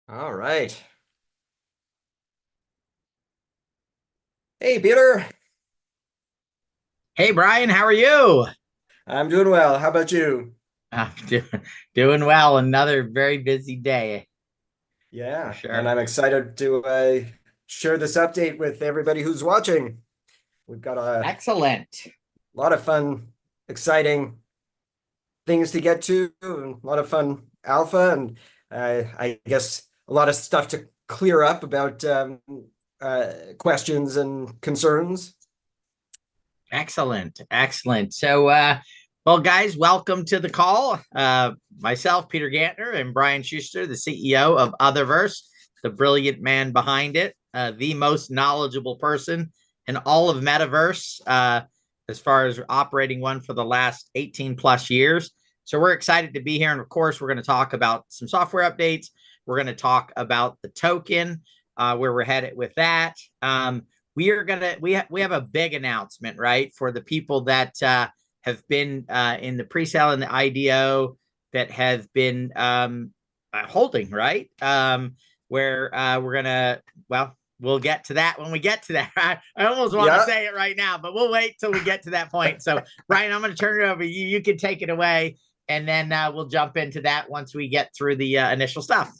All right. Hey, Peter. Hey Brian, how are you? I'm doing well. How about you? I'm doing well. Another very busy day for Yeah, and sure. I'm excited to share this update with everybody who's watching. We've got a Excellent. lot of fun, exciting things to get to, and a lot of fun alpha, and I guess a lot of stuff to clear up about questions and concerns. Excellent. Excellent. Well, guys, welcome to the call. Myself, Peter Gantner, and Brian Schuster, the CEO of Otherverse, the brilliant man behind it, the most knowledgeable person in all of Metaverse, as far as operating one for the last 18 plus years. So we're excited to be here. And of course, we're going to talk about some software updates. We're going to talk about the token, where we're headed with that. We have a big announcement, right, for the people that have been in the pre-sale and the IDO that have been holding, right? Where we're gonna, well, we'll get to that when we get to that. I almost want to Yeah. say it right now, but we'll wait till we get to that point. So, Brian, I'm going to turn it over. You can take it away, and then we'll jump into that once we get through the initial stuff.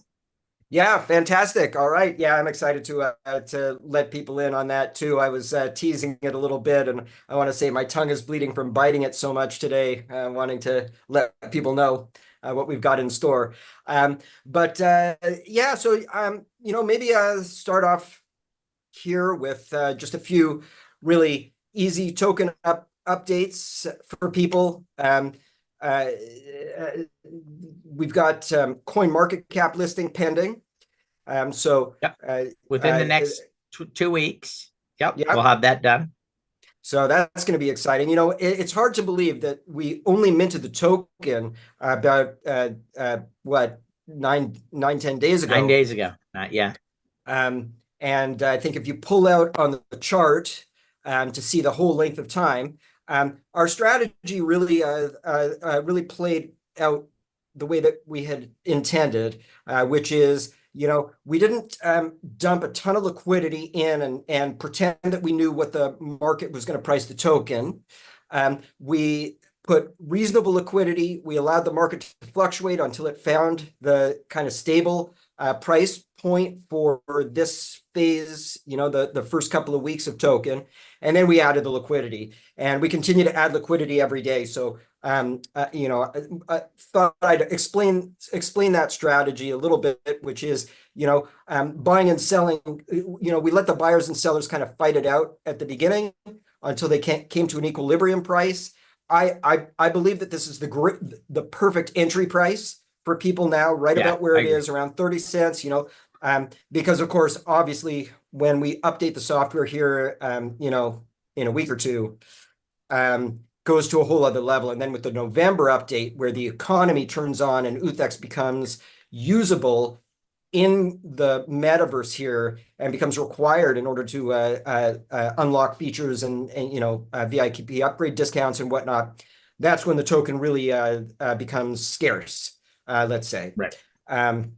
Yeah, fantastic. All right. Yeah, I'm excited to let people in on that too. I was teasing it a little bit, and I want to say my tongue is bleeding from biting it so much today, wanting to let people know what we've got in store. But yeah, so maybe start off here with just a few really easy token updates for people. Uh, we've got coin market cap listing pending. So Yep. uh, Within uh, the next 2 weeks. Yep, we'll yeah, have that done. so that's going to be exciting. It's hard to believe that we only minted the token about what 10 days 9 ago. days ago. Not yet. Um, and I think if you pull out on the chart to see the whole length of time, our strategy really played out the way that we had intended, which is, we didn't dump a ton of liquidity in and pretend that we knew what the market was going to price the token. We put reasonable liquidity. We allowed the market to fluctuate until it found the kind of stable price point for this phase, the first couple of weeks of token. And then we added the liquidity, and we continue to add liquidity every day. So, I thought I'd explain that strategy a little bit, which is, buying and selling. We let the buyers and sellers kind of fight it out at the beginning until they came to an equilibrium price. I believe that this is the perfect entry price for people now, right Yeah, about where I it agree. is, around 30 cents. Because of course, obviously, when we update the software here, in a week or two, goes to a whole other level. And then with the November update, where the economy turns on and UTHX becomes usable in the metaverse here and becomes required in order to unlock features and VIP upgrade discounts and whatnot, that's when the token really becomes scarce, let's say. Right. Um,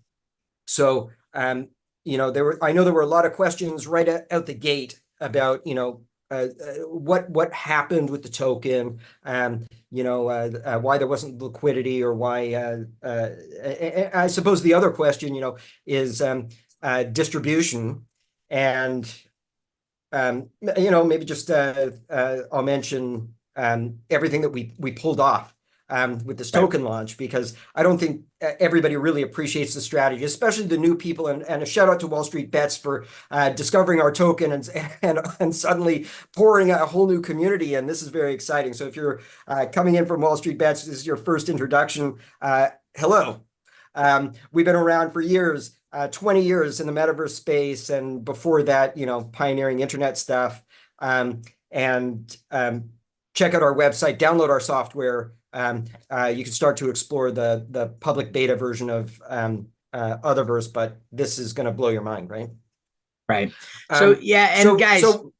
so, I know there were a lot of questions right out the gate about, what happened with the token, why there wasn't liquidity, or why. I suppose the other question, is distribution, and maybe just I'll mention everything that we pulled off with this Right. token launch, because I don't think everybody really appreciates the strategy, especially the new people. And a shout out to Wall Street Bets for discovering our token and suddenly pouring a whole new community in. This is very exciting. So if you're coming in from Wall Street Bets, this is your first introduction. Hello. We've been around for years, 20 years in the metaverse space, and before that, pioneering internet stuff. And check out our website, download our software. You can start to explore the public beta version of Otherverse, but this is going to blow your mind, right? Right. So Um, yeah, and so guys, so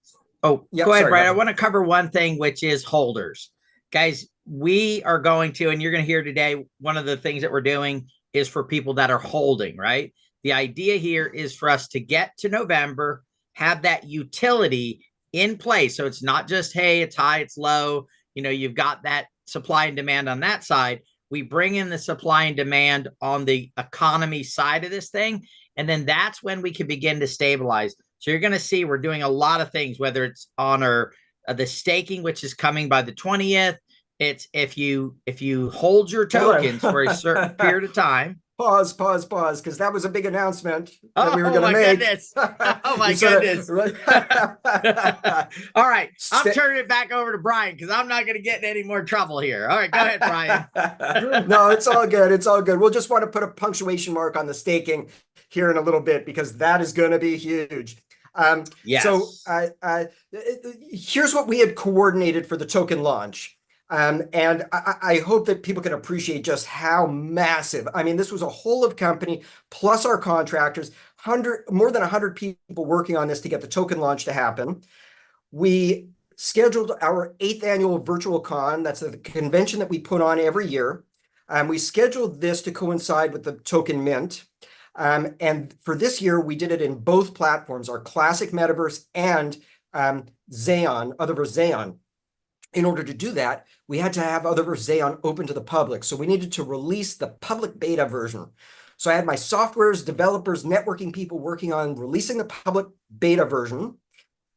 go yeah, ahead, sorry, go Brian. I ahead. want to cover one thing, which is holders. Guys, we are going to, and you're going to hear today, one of the things that we're doing is for people that are holding, right? The idea here is for us to get to November, have that utility in place. So it's not just, hey, it's high, it's low. You've got that supply and demand on that side. We bring in the supply and demand on the economy side of this thing. And then that's when we can begin to stabilize. So you're going to see we're doing a lot of things, whether it's on our the staking, which is coming by the 20th. It's if you hold your tokens for a certain period of time. Pause, because that was a big announcement that we were Oh going to my make. goodness. Oh my goodness. All right. I'm turning it back over to Brian because I'm not going to get in any more trouble here. All right, go ahead, Brian. No, it's all good. It's all good. We'll just want to put a punctuation mark on the staking here in a little bit because that is going to be huge. Yes. So here's what we had coordinated for the token launch. And I hope that people can appreciate just how massive. I mean, this was a whole of company plus our contractors, more than 100 people working on this to get the token launch to happen. We scheduled our 8th annual virtual con. That's the convention that we put on every year. We scheduled this to coincide with the token mint. And for this year, we did it in both platforms, our classic metaverse and XAEON, Otherverse XAEON. In order to do that, we had to have Otherverse XAEON open to the public. So we needed to release the public beta version. So I had my softwares, developers, networking people working on releasing the public beta version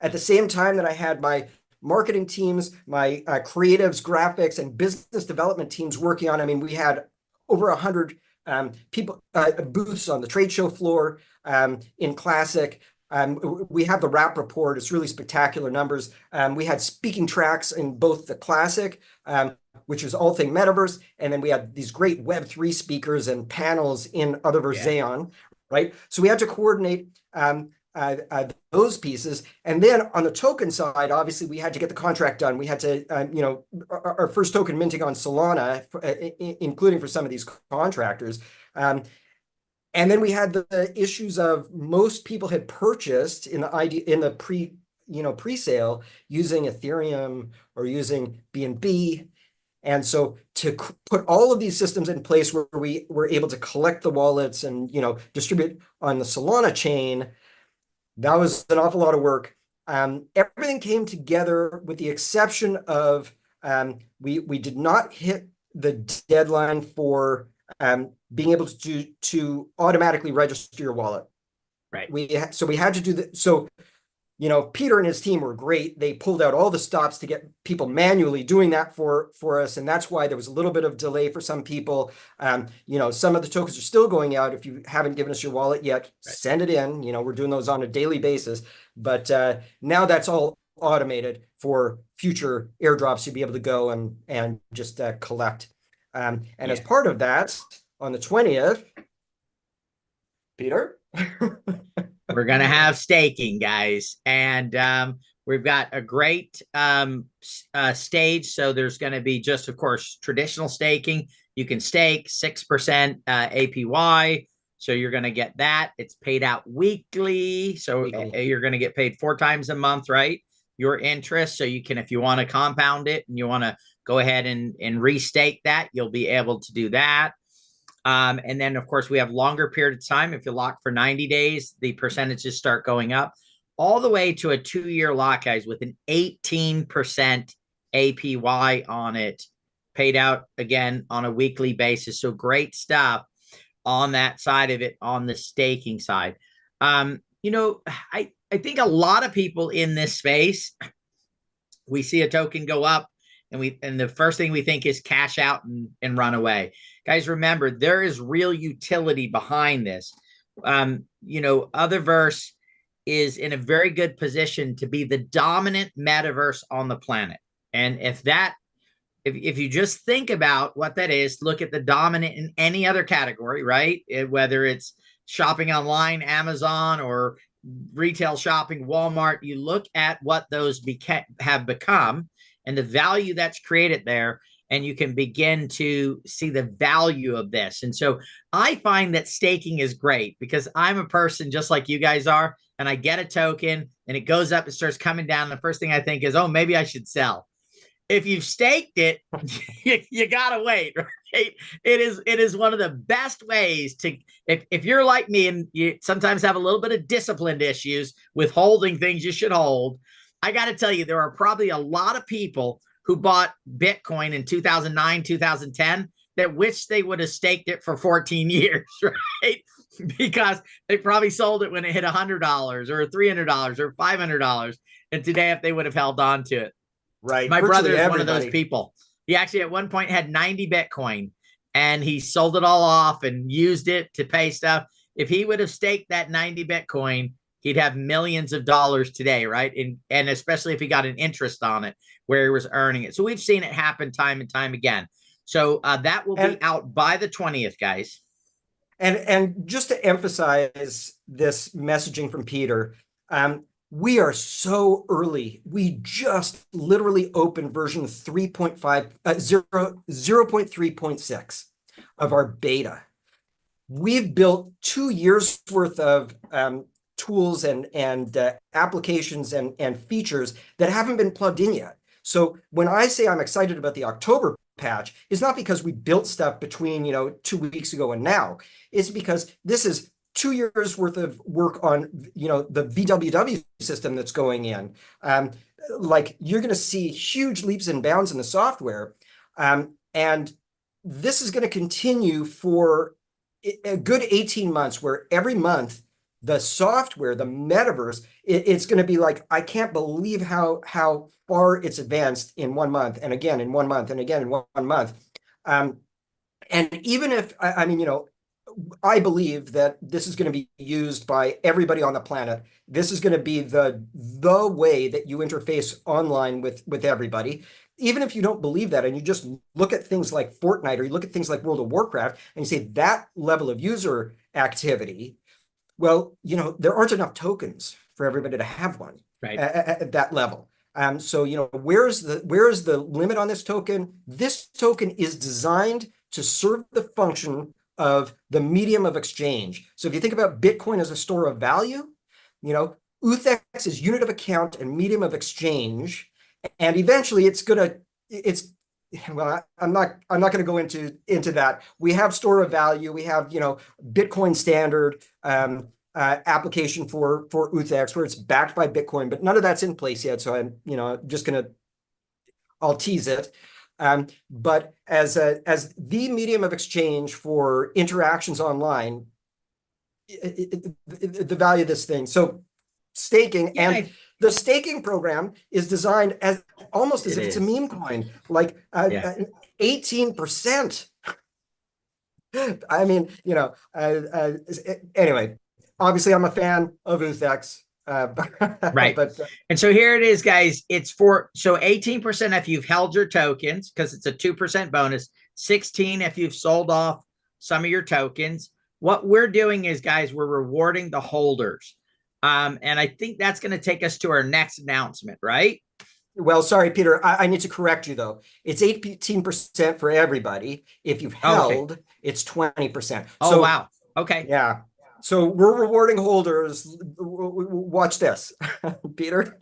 at the same time that I had my marketing teams, my creatives, graphics, and business development teams working on. I mean, we had over 100 people, booths on the trade show floor in Classic. We have the wrap report. It's really spectacular numbers. We had speaking tracks in both the Classic, which is all thing metaverse, and then we had these great Web3 speakers and panels in Otherverse XAEON, right? So we had to coordinate those pieces. And then on the token side, obviously, we had to get the contract done. We had to, our first token minting on Solana, including for some of these contractors. And then we had the issues of most people had purchased in the pre-sale using Ethereum or using BNB. And so to put all of these systems in place where we were able to collect the wallets and distribute on the Solana chain, that was an awful lot of work. Everything came together with the exception of we did not hit the deadline for being able to automatically register your wallet. Right. So we had to do that. So, Peter and his team were great. They pulled out all the stops to get people manually doing that for us. And that's why there was a little bit of delay for some people. Some of the tokens are still going out. If you haven't given us your wallet yet, send it in. We're doing those on a daily basis. But now that's all automated for future airdrops to be able to go and just collect. As part of that, on the 20th, Peter? We're going to have staking, guys. And we've got a great stage. So there's going to be just, of course, traditional staking. You can stake 6% APY. So you're going to get that. It's paid out weekly. So you're going to get paid 4 times a month, right? Your interest. So you can, if you want to compound it and you want to go ahead and restake that, you'll be able to do that. And then, of course, we have longer period of time. If you lock for 90 days, the percentages start going up all the way to a 2-year lock, guys, with an 18% APY on it, paid out again on a weekly basis. So great stuff on that side of it, on the staking side. I think a lot of people in this space, we see a token go up and the first thing we think is cash out and run away. Guys, remember, there is real utility behind this. Otherverse is in a very good position to be the dominant metaverse on the planet. And if you just think about what that is, look at the dominant in any other category, right? Whether it's shopping online, Amazon, or retail shopping, Walmart, you look at what those have become and the value that's created there, and you can begin to see the value of this. And so I find that staking is great because I'm a person just like you guys are, and I get a token and it goes up, it starts coming down. The first thing I think is, oh, maybe I should sell. if you've staked it, you gotta wait, right? It is one of the best ways to, if you're like me and you sometimes have a little bit of disciplined issues with holding things you should hold. I got to tell you, there are probably a lot of people who bought Bitcoin in 2009, 2010 that wish they would have staked it for 14 years, right? Because they probably sold it when it hit $100 or $300 or $500. And today, if they would have held on to it. Right. My brother Virtually is one of those everybody. people. He actually at one point had 90 Bitcoin and he sold it all off and used it to pay stuff. If he would have staked that 90 Bitcoin, he'd have millions of dollars today, right? And especially if he got an interest on it where he was earning it. So we've seen it happen time and time again. So that will be out by the 20th, guys. And just to emphasize this messaging from Peter, we are so early. We just literally opened version 0.3.6 of our beta. We've built 2 years worth of tools and applications and features that haven't been plugged in yet. So when I say I'm excited about the October patch, it's not because we built stuff between 2 weeks ago and now. It's because this is 2 years worth of work on the VWW system that's going in. Like you're going to see huge leaps and bounds in the software, and this is going to continue for a good 18 months, where every month the software, the metaverse, it's going to be like, I can't believe how far it's advanced in 1 month, and again in 1 month, and again in 1 month. And even if I believe that this is going to be used by everybody on the planet. This is going to be the way that you interface online with everybody. Even if you don't believe that, and you just look at things like Fortnite, or you look at things like World of Warcraft, and you say that level of user activity, well, there aren't enough tokens for everybody to have one, right, at that level. So where is the limit on this token? This token is designed to serve the function of the medium of exchange. So if you think about Bitcoin as a store of value, UTHX is unit of account and medium of exchange, and eventually well, I'm not going to go into that. We have store of value. We have Bitcoin standard application for UTHX where it's backed by Bitcoin, but none of that's in place yet. So I'm just I'll tease it. But as the medium of exchange for interactions online, the value of this thing. So staking, Yeah, and the staking program is designed as almost as if it's a meme coin, like 18%. I mean, anyway, obviously I'm a fan of UTHX. Right. But and so here it is, guys. It's for 18% if you've held your tokens, because it's a 2% bonus. 16 if you've sold off some of your tokens. What we're doing is, guys, we're rewarding the holders. And I think that's going to take us to our next announcement, right? Well, sorry, Peter, I need to correct you though. It's 18% for everybody. If you've held, it's 20%. Oh, so, wow. Okay. Yeah. So we're rewarding holders. Watch this, Peter.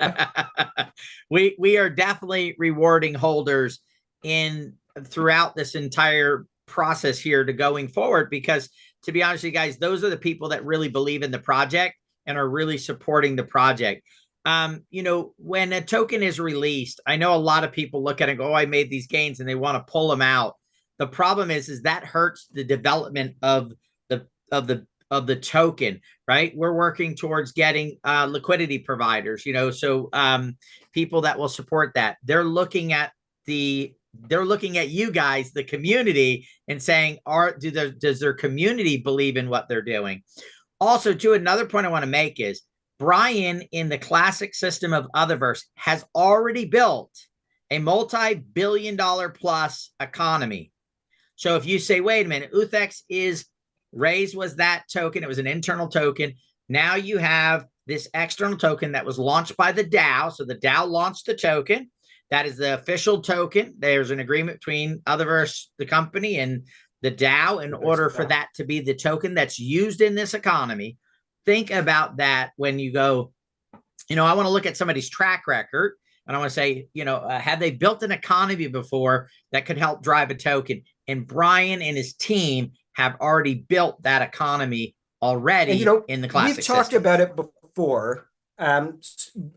we are definitely rewarding holders throughout this entire process here to going forward, because to be honest with you guys, those are the people that really believe in the project and are really supporting the project. When a token is released, I know a lot of people look at it and go, oh, I made these gains, and they want to pull them out. The problem is that hurts the development of the token, right? We're working towards getting liquidity providers, so people that will support that. They're looking at you guys, the community, and saying, does their community believe in what they're doing? Also, too, another point I want to make is Brian, in the classic system of Otherverse, has already built a multi-billion-dollar plus economy. So if you say, wait a minute, UTHX is Raise was that token. It was an internal token. Now you have this external token that was launched by the DAO. So the DAO launched the token. That is the official token. There's an agreement between Otherverse, the company, and the DAO in order for that to be the token that's used in this economy. Think about that when you go, I want to look at somebody's track record. and I want to say, had they built an economy before that could help drive a token? And Brian and his team have already built that economy And already in the we've classic talked system. about it before.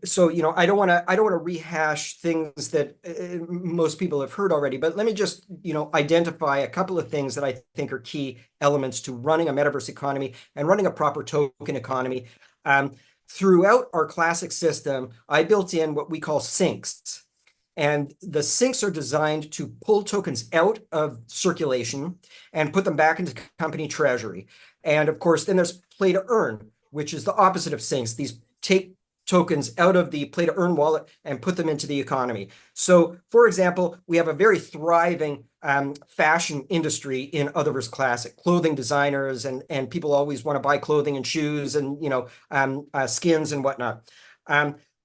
So I don't want to rehash things that most people have heard already, but let me just identify a couple of things that I think are key elements to running a metaverse economy and running a proper token economy. Throughout our classic system, I built in what we call sinks. And the sinks are designed to pull tokens out of circulation and put them back into company treasury. And of course, then there's play to earn, which is the opposite of sinks. These take tokens out of the play to earn wallet and put them into the economy. So, for example, we have a very thriving fashion industry in Otherverse Classic. Clothing designers and people always want to buy clothing and shoes and skins and whatnot.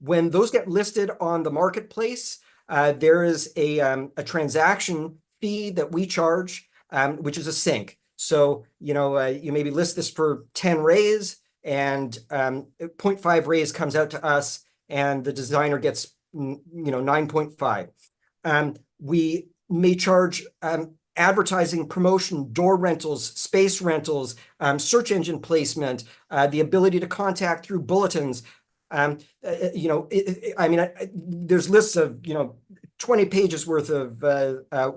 When those get listed on the marketplace, there is a transaction fee that we charge, which is a sink. So, you maybe list this for 10 rays and 0.5 rays comes out to us and the designer gets, 9.5. We may charge advertising, promotion, door rentals, space rentals, search engine placement, the ability to contact through bulletins. There's lists of 20 pages worth of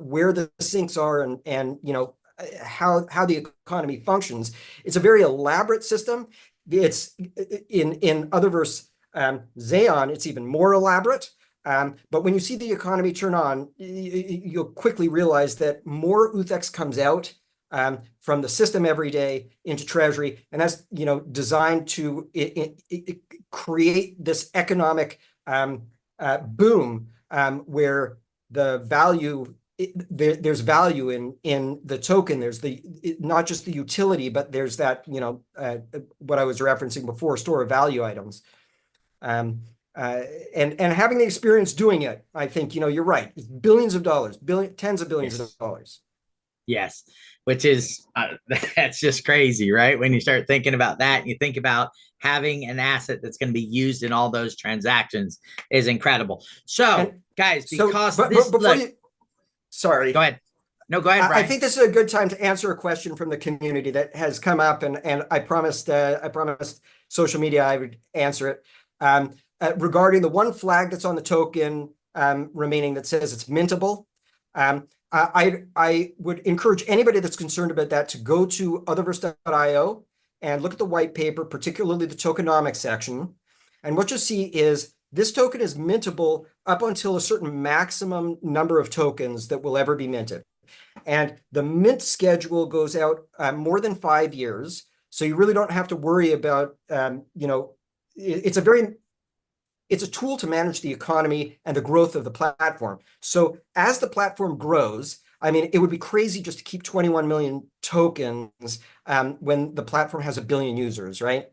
where the sinks are and how the economy functions. It's a very elaborate system. It's in Otherverse XAEON, it's even more elaborate. But when you see the economy turn on, you'll quickly realize that more UTHX comes out from the system every day into treasury, and that's designed to create this economic boom where the value there's value in the token. There's not just the utility, but there's that what I was referencing before, store of value items. And having the experience doing it, I think you're right. It's billions of dollars, tens of billions of Yes. dollars. Yes, which is that's just crazy, right? When you start thinking about that, you think about having an asset that's going to be used in all those transactions is incredible. So, guys, because but this before look, you, sorry. go ahead. No, go ahead, I Brian. think this is a good time to answer a question from the community that has come up, and I promised social media I would answer it regarding the one flag that's on the token remaining that says it's mintable. I would encourage anybody that's concerned about that to go to otherverse.io and look at the white paper, particularly the tokenomics section. And what you'll see is this token is mintable up until a certain maximum number of tokens that will ever be minted. And the mint schedule goes out more than 5 years. So you really don't have to worry about, it's a tool to manage the economy and the growth of the platform. So as the platform grows, it would be crazy just to keep 21 million tokens when the platform has 1 billion users, right?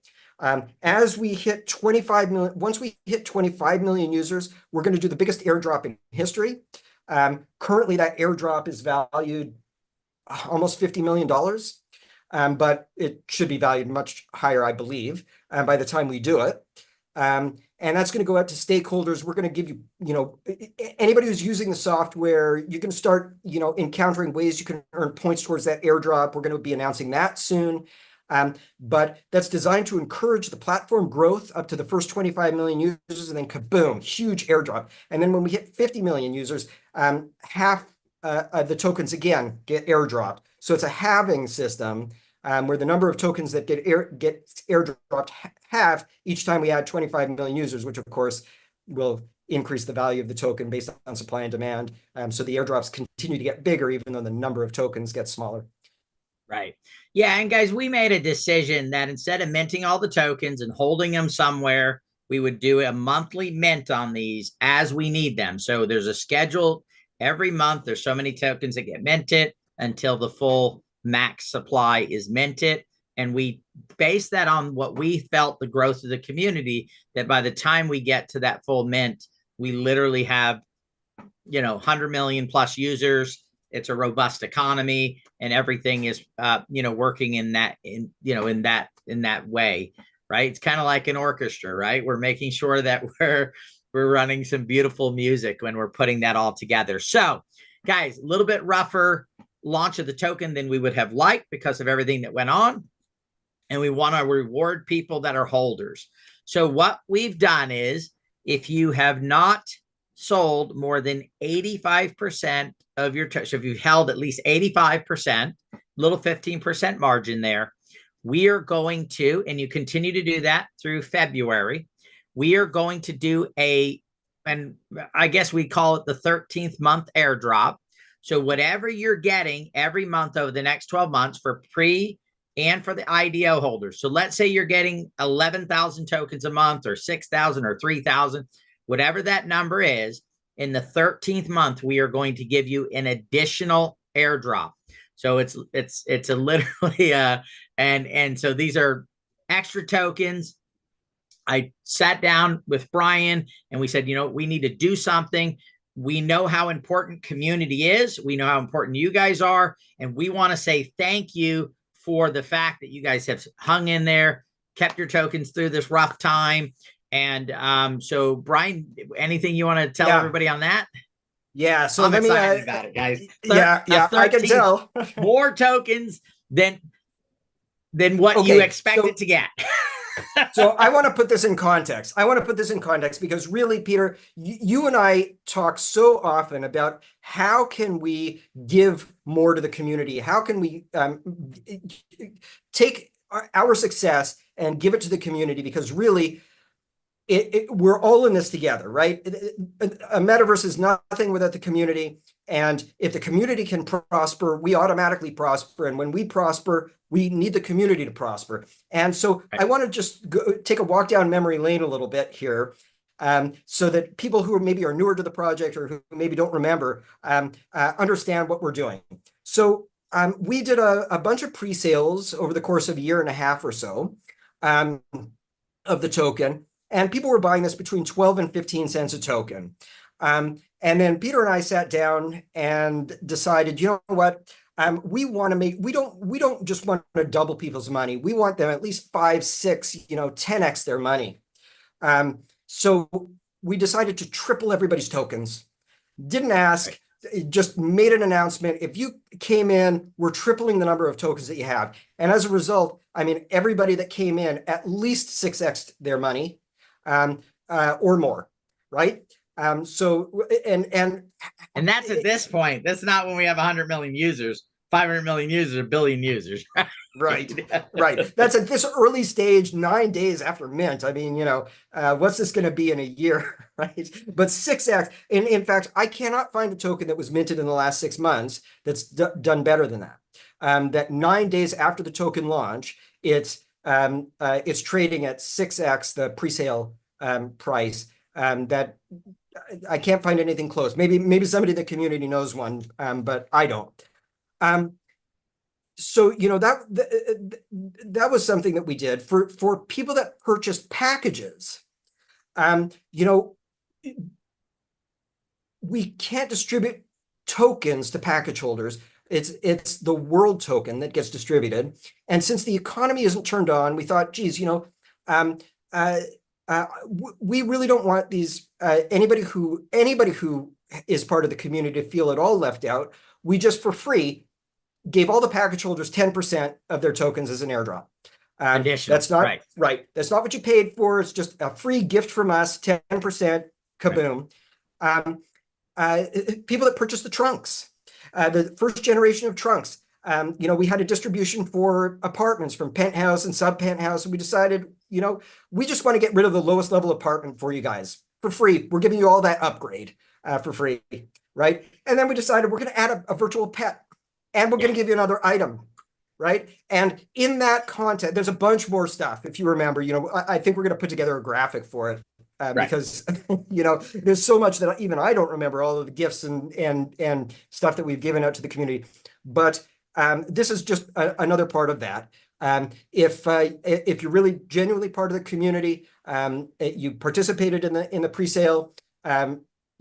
As we hit 25 million, once we hit 25 million users, we're going to do the biggest airdrop in history. Currently, that airdrop is valued almost $50 million, but it should be valued much higher, I believe, by the time we do it. And that's going to go out to stakeholders. We're going to give anybody who's using the software, you can start, encountering ways you can earn points towards that airdrop. We're going to be announcing that soon. But that's designed to encourage the platform growth up to the first 25 million users, and then kaboom, huge airdrop. And then when we hit 50 million users, half the tokens again get airdropped. So it's a halving system where the number of tokens that get airdropped halve each time we add 25 million users, which of course will increase the value of the token based on supply and demand. So the airdrops continue to get bigger, even though the number of tokens gets smaller. Right. Yeah. And guys, we made a decision that instead of minting all the tokens and holding them somewhere, we would do a monthly mint on these as we need them. So there's a schedule every month. There's so many tokens that get minted until the full max supply is minted. And we base that on what we felt the growth of the community, that by the time we get to that full mint, we literally have, 100 million plus users. It's a robust economy and everything is, working in that way, right? It's kind of like an orchestra, right? We're making sure that we're, we're running some beautiful music when we're putting that all together. So, guys, a little bit rougher launch of the token than we would have liked because of everything that went on. And we want to reward people that are holders. So what we've done is, if you have not sold more than 85% of your so if you've held at least 85%, little 15% margin there, we are going to, and you continue to do that through February, we are going to do and I guess we call it the 13th month airdrop. So whatever you're getting every month over the next 12 months for pre and for the IDO holders. So let's say you're getting 11,000 tokens a month, or 6,000 or 3,000, whatever that number is. In the 13th month, we are going to give you an additional airdrop. So it's a literally and so these are extra tokens. I sat down with Brian and we said, we need to do something. We know how important community is. We know how important you guys are. And we want to say thank you for the fact that you guys have hung in there, kept your tokens through this rough time. And so, Brian, anything you want to tell everybody on that? Yeah, so I'm excited about it, guys. Yeah, I can tell. More tokens than what you expected to get. So I want to put this in context. Because really, Peter, you and I talk so often about how can we give more to the community? How can we take our success and give it to the community? Because really, we're all in this together, right? A metaverse is nothing without the community. And if the community can prosper, we automatically prosper. And when we prosper, we need the community to prosper. And so I want to just take a walk down memory lane a little bit here, so that people who maybe are newer to the project or who maybe don't remember understand what we're doing. So we did a bunch of pre-sales over the course of a year and a half or so of the token. And people were buying this between 12 and 15 cents a token. And then Peter and I sat down and decided, you know what? We don't just want to double people's money. We want them at least 5, 6, 10x their money. So we decided to triple everybody's tokens. Didn't ask, just made an announcement. If you came in, we're tripling the number of tokens that you have. And as a result, everybody that came in at least 6x their money. Or more, right? So and that's at this point. That's not when we have 100 million users, 500 million users, a billion users. Right. That's at this early stage, 9 days after mint. What's this going to be in a year, right? But 6x. In fact, I cannot find a token that was minted in the last 6 months that's done better than that. That 9 days after the token launch, it's trading at 6x the pre-sale price. That I can't find anything close. Maybe somebody in the community knows one, but I don't. So that was something that we did for people that purchased packages. We can't distribute tokens to package holders. It's the world token that gets distributed. And since the economy isn't turned on, we thought, geez, we really don't want these anybody who is part of the community to feel at all left out. We just, for free, gave all the package holders 10% of their tokens as an airdrop. That's not right. That's not what you paid for. It's just a free gift from us, 10%, kaboom. People that purchased the trunks, the first generation of trunks. We had a distribution for apartments from penthouse and sub-penthouse. And we decided, we just want to get rid of the lowest level apartment for you guys for free. We're giving you all that upgrade for free, right? And then we decided we're going to add a virtual pet, and we're going to give you another item, right? And in that content, there's a bunch more stuff. If you remember, I think we're going to put together a graphic for it. Because there's so much that even I don't remember, all of the gifts and stuff that we've given out to the community. But this is just another part of that. If you're really genuinely part of the community, you participated in the pre-sale,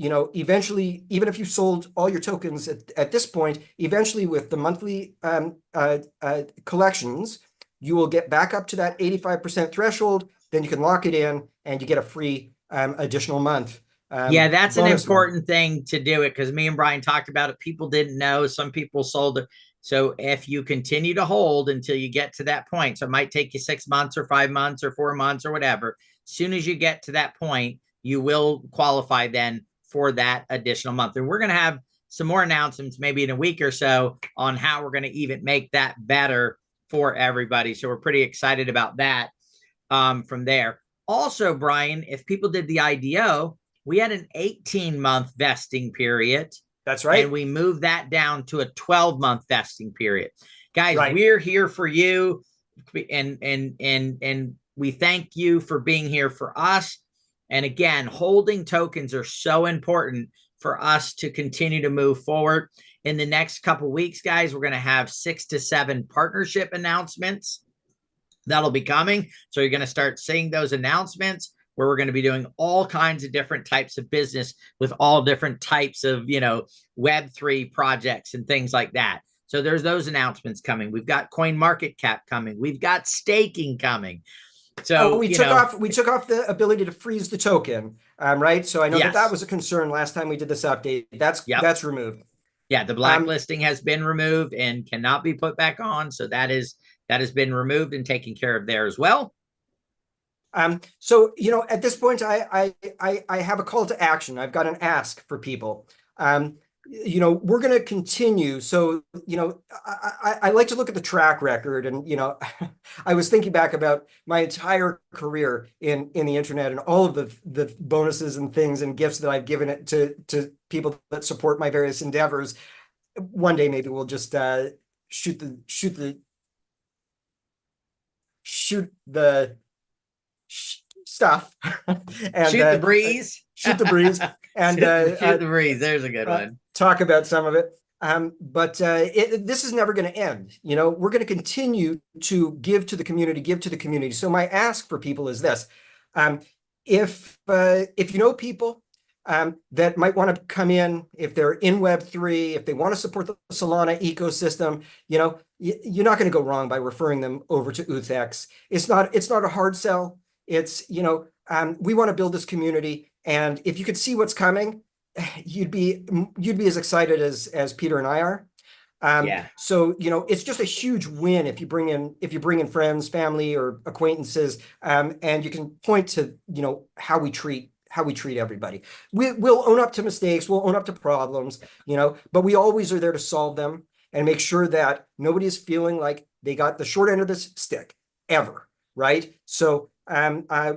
eventually, even if you sold all your tokens at this point, eventually with the monthly collections, you will get back up to that 85% threshold. Then you can lock it in and you get a free additional month. Yeah, that's an Bonus month. important thing to do it because me and Brian talked about it. People didn't know. Some people sold it. So if you continue to hold until you get to that point, so it might take you 6 months or 5 months or 4 months or whatever. As soon as you get to that point, you will qualify then for that additional month. And we're going to have some more announcements maybe in a week or so on how we're going to even make that better for everybody. So we're pretty excited about that from there. Also, Brian, if people did the IDO, we had an 18-month vesting period, That's and right. we moved that down to a 12-month vesting period. Guys, Right. we're here for you, and we thank you for being here for us. And again, holding tokens are so important for us to continue to move forward. In the next couple of weeks, guys, we're going to have 6 to 7 partnership announcements that'll be coming. So you're going to start seeing those announcements where we're going to be doing all kinds of different types of business with all different types of, Web3 projects and things like that. So there's those announcements coming. We've got Coin Market Cap coming. We've got staking coming. Oh, So, we took off the ability to freeze the token, right? So I know that yes. was a concern last time we did this update. Yep. That's removed. Yeah, the blacklisting has been removed and cannot be put back on. So that has been removed and taken care of there as well. So at this point, I have a call to action. I've got an ask for people. We're going to continue. So I like to look at the track record, and I was thinking back about my entire career in the internet and all of the bonuses and things and gifts that I've given it to people that support my various endeavors. One day maybe we'll just shoot the stuff and shoot the breeze. Shoot the breeze and shoot the breeze. There's a good one. Talk about some of it. But this is never going to end. We're going to continue to give to the community. So my ask for people is this: if you know people that might want to come in, if they're in Web3, if they want to support the Solana ecosystem, you're not going to go wrong by referring them over to UTHX. It's not a hard sell. It's we want to build this community, and if you could see what's coming, you'd be as excited as Peter and I are. Yeah. So it's just a huge win if you bring in friends, family, or acquaintances, and you can point to how we treat everybody. We'll own up to mistakes, we'll own up to problems, but we always are there to solve them and make sure that nobody is feeling like they got the short end of this stick ever, right? So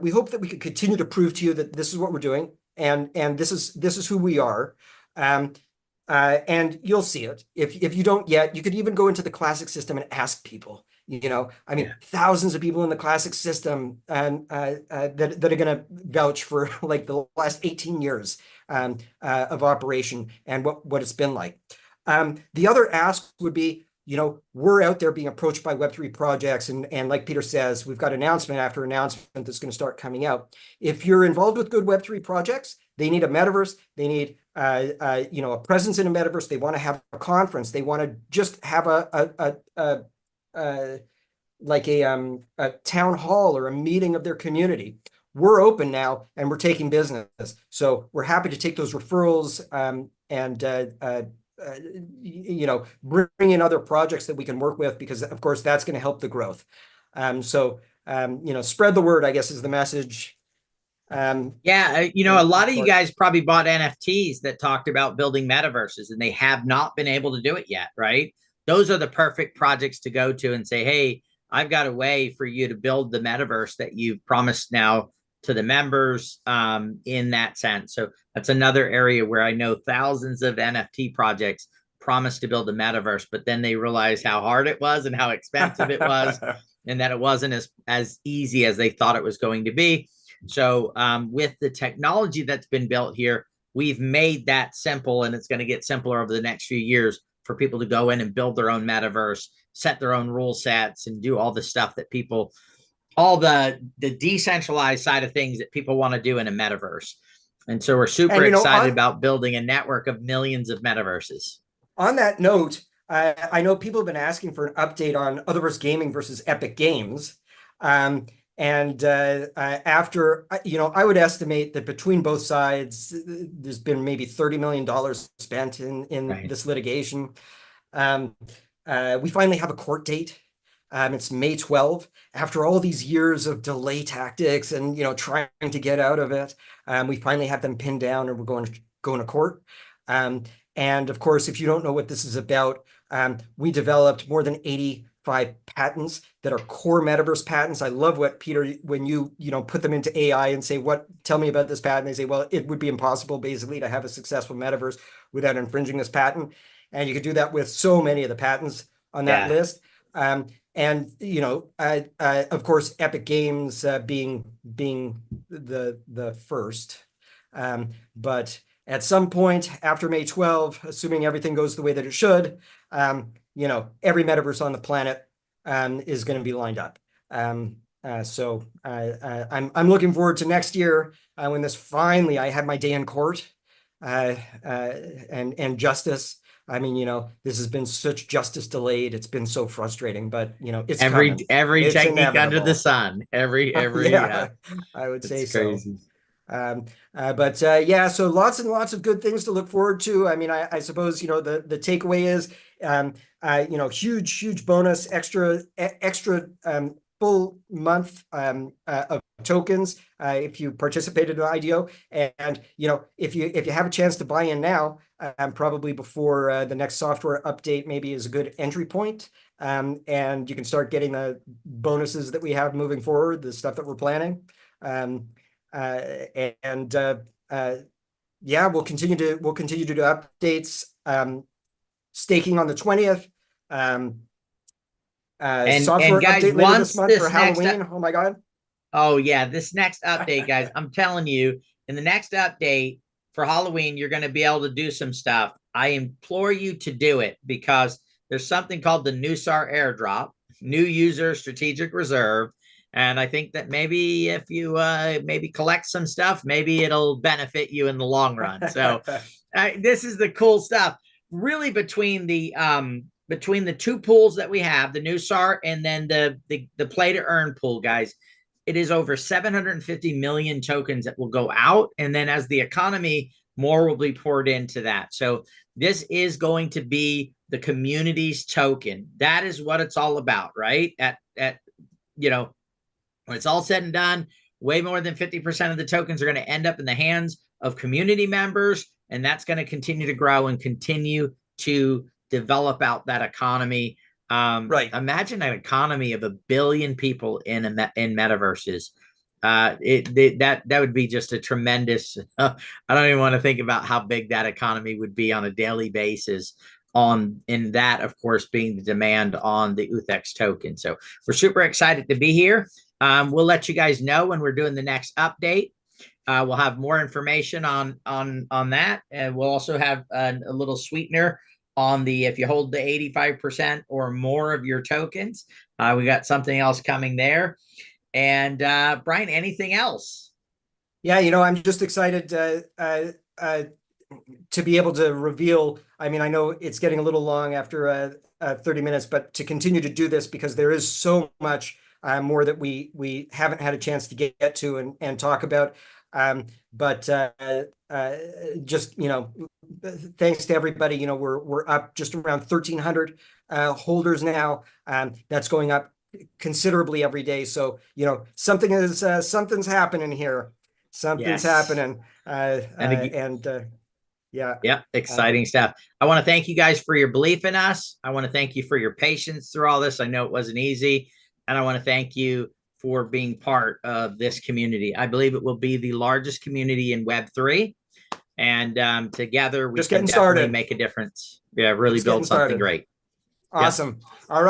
we hope that we can continue to prove to you that this is what we're doing, and this is who we are. And you'll see it. If you don't yet, you could even go into the classic system and ask people. Thousands of people in the classic system and that are going to vouch for like the last 18 years of operation and what it's been like. The other ask would be, we're out there being approached by Web3 projects, and like Peter says, we've got announcement after announcement that's going to start coming out. If you're involved with good Web3 projects, they need a metaverse. They need a presence in a metaverse. They want to have a conference. They want to just have a town hall or a meeting of their community. We're open now, and we're taking business. So we're happy to take those referrals and bring in other projects that we can work with, because of course that's going to help the growth. Spread the word, I guess, is the message. A lot of you guys probably bought NFTs that talked about building metaverses, and they have not been able to do it yet, right? Those are the perfect projects to go to and say, hey, I've got a way for you to build the metaverse that you've promised now to the members in that sense. So that's another area where I know thousands of NFT projects promised to build a metaverse, but then they realized how hard it was and how expensive it was, and that it wasn't as easy as they thought it was going to be. So with the technology that's been built here, we've made that simple, and it's going to get simpler over the next few years for people to go in and build their own metaverse, set their own rule sets, and do all the stuff that people, all the decentralized side of things that people want to do in a metaverse. And so we're super excited about building a network of millions of metaverses. On that note, I know people have been asking for an update on Otherverse Gaming versus Epic Games. And after, I would estimate that between both sides, there's been maybe $30 million spent in Right. this litigation. Um, we finally have a court date. It's May 12. After all these years of delay tactics and trying to get out of it, we finally have them pinned down, and we're going to court. Um, and of course, if you don't know what this is about, we developed more than 85 patents that are core metaverse patents. I love what Peter, when you put them into AI and say, tell me about this patent. They say, well, it would be impossible basically to have a successful metaverse without infringing this patent. And you could do that with so many of the patents on that Yeah. list. And of course, Epic Games being the first. But at some point after May 12, assuming everything goes the way that it should, every metaverse on the planet is going to be lined up. So I'm looking forward to next year when this finally I have my day in court and justice. I mean, this has been such justice delayed. It's been so frustrating, but it's coming. Every It's technique under the inevitable. sun. Every Yeah, I would say it's so. crazy. But yeah, so lots and lots of good things to look forward to. I mean, I suppose the takeaway is huge bonus, extra full month of tokens if you participated in IDO, and if you have a chance to buy in now, probably before the next software update, maybe is a good entry point. And you can start getting the bonuses that we have moving forward, the stuff that we're planning. Um, and yeah, we'll continue to do updates. Staking on the 20th. And Software guys, update later this once month for this next Halloween. Oh my God. oh yeah, this next update, guys, I'm telling you, in the next update for Halloween, you're going to be able to do some stuff. I implore you to do it because there's something called the NUSAR airdrop, new user strategic reserve. And I think that maybe if you maybe collect some stuff, maybe it'll benefit you in the long run. So this is the cool stuff. Really, between the two pools that we have, the NUSAR and then the play to earn pool, guys, it is over 750 million tokens that will go out. And then as the economy, more will be poured into that. So this is going to be the community's token. That is what it's all about, right? At when it's all said and done, way more than 50% of the tokens are going to end up in the hands of community members. And that's going to continue to grow and continue to develop out that economy. Right. Imagine an economy of 1 billion people in metaverses. That would be just a tremendous. I don't even want to think about how big that economy would be on a daily basis. In that, of course, being the demand on the UTHX token. So we're super excited to be here. We'll let you guys know when we're doing the next update. We'll have more information on that, and we'll also have a little sweetener on the if you hold the 85% or more of your tokens. We got something else coming there. And Brian, anything else? Yeah, I'm just excited to be able to reveal. I mean, I know it's getting a little long after 30 minutes, but to continue to do this because there is so much more that we haven't had a chance to get to and talk about. But just thanks to everybody. We're up just around 1,300 holders now. That's going up considerably every day. So something's happening here. Something's Yes. happening. Yeah. Yeah, exciting stuff. I want to thank you guys for your belief in us. I want to thank you for your patience through all this. I know it wasn't easy. And I want to thank you for being part of this community. I believe it will be the largest community in Web3. And together we Just can getting definitely started. make a difference. Yeah, really Just getting build something started. great. Yep. Awesome. All right.